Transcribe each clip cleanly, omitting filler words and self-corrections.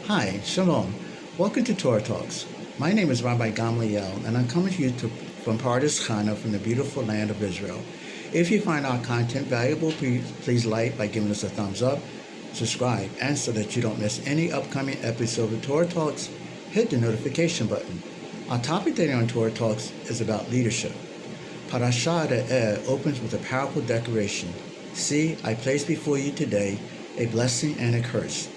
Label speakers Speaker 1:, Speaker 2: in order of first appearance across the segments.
Speaker 1: Hi, Shalom. Welcome to Torah Talks. My name is Rabbi Gamliel, and I'm coming to you from Pardes Chana from the beautiful land of Israel. If you find our content valuable, please like by giving us a thumbs up, subscribe, and so that you don't miss any upcoming episode of Torah Talks, hit the notification button. Our topic today on Torah Talks is about leadership. Parashat Re'eh opens with a powerful declaration. See, I place before you today a blessing and a curse.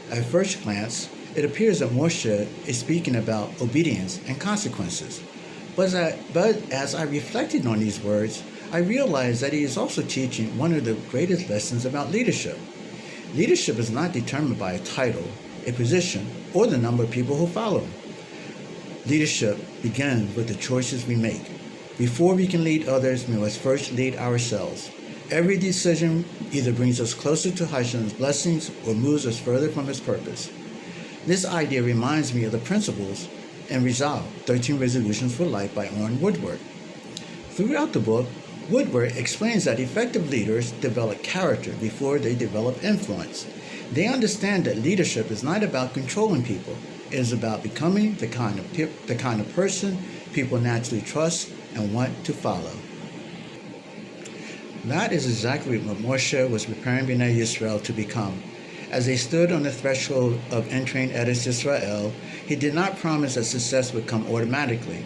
Speaker 1: At first glance, it appears that Moshe is speaking about obedience and consequences. But as I reflected on these words, I realized that he is also teaching one of the greatest lessons about leadership. Leadership is not determined by a title, a position, or the number of people who follow. Leadership begins with the choices we make. Before we can lead others, we must first lead ourselves. Every decision either brings us closer to Hashem's blessings or moves us further from His purpose. This idea reminds me of the principles and Resolve, 13 Resolutions for Life by Orrin Woodward. Throughout the book, Woodward explains that effective leaders develop character before they develop influence. They understand that leadership is not about controlling people. It is about becoming the kind of person people naturally trust and want to follow. That is exactly what Moshe was preparing Bnei Yisrael to become. As they stood on the threshold of entering Eretz Yisrael, he did not promise that success would come automatically.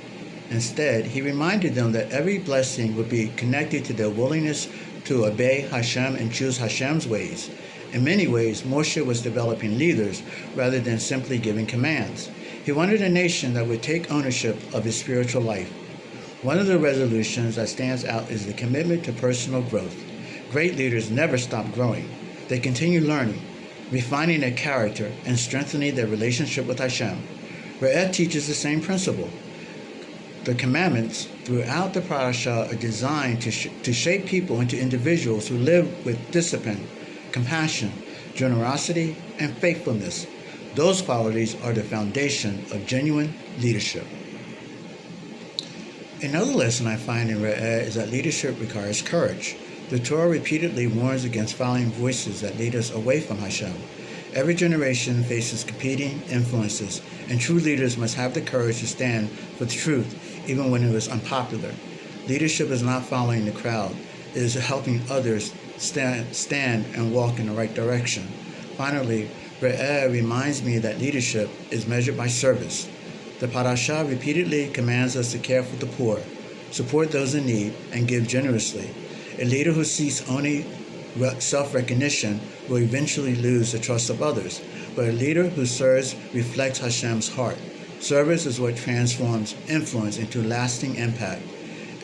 Speaker 1: Instead, he reminded them that every blessing would be connected to their willingness to obey Hashem and choose Hashem's ways. In many ways, Moshe was developing leaders rather than simply giving commands. He wanted a nation that would take ownership of its spiritual life. One of the resolutions that stands out is the commitment to personal growth. Great leaders never stop growing. They continue learning, refining their character, and strengthening their relationship with Hashem. Re'eh teaches the same principle. The commandments throughout the parasha are designed to shape people into individuals who live with discipline, compassion, generosity, and faithfulness. Those qualities are the foundation of genuine leadership. Another lesson I find in Re'eh is that leadership requires courage. The Torah repeatedly warns against following voices that lead us away from Hashem. Every generation faces competing influences, and true leaders must have the courage to stand for the truth, even when it is unpopular. Leadership is not following the crowd. It is helping others stand and walk in the right direction. Finally, Re'eh reminds me that leadership is measured by service. The parasha repeatedly commands us to care for the poor, support those in need, and give generously. A leader who seeks only self-recognition will eventually lose the trust of others, but a leader who serves reflects Hashem's heart. Service is what transforms influence into lasting impact.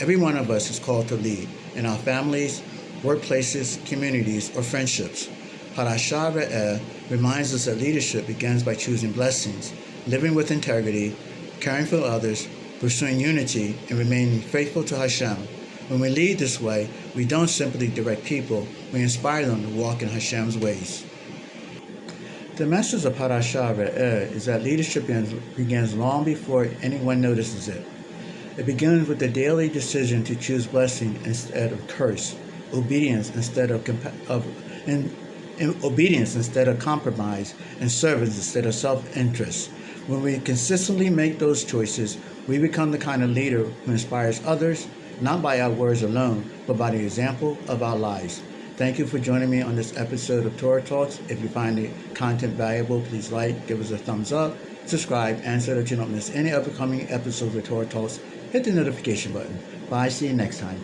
Speaker 1: Every one of us is called to lead in our families, workplaces, communities, or friendships. Parashat Re'eh reminds us that leadership begins by choosing blessings, living with integrity, caring for others, pursuing unity, and remaining faithful to Hashem. When we lead this way, we don't simply direct people, we inspire them to walk in Hashem's ways. The message of Parashat Re'eh is that leadership begins long before anyone notices it. It begins with the daily decision to choose blessing instead of curse, obedience instead of compromise, and service instead of self-interest. When we consistently make those choices, we become the kind of leader who inspires others, not by our words alone, but by the example of our lives. Thank you for joining me on this episode of Torah Talks. If you find the content valuable, please like, give us a thumbs up, subscribe, and so that you don't miss any upcoming episodes of Torah Talks, hit the notification button. Bye, see you next time.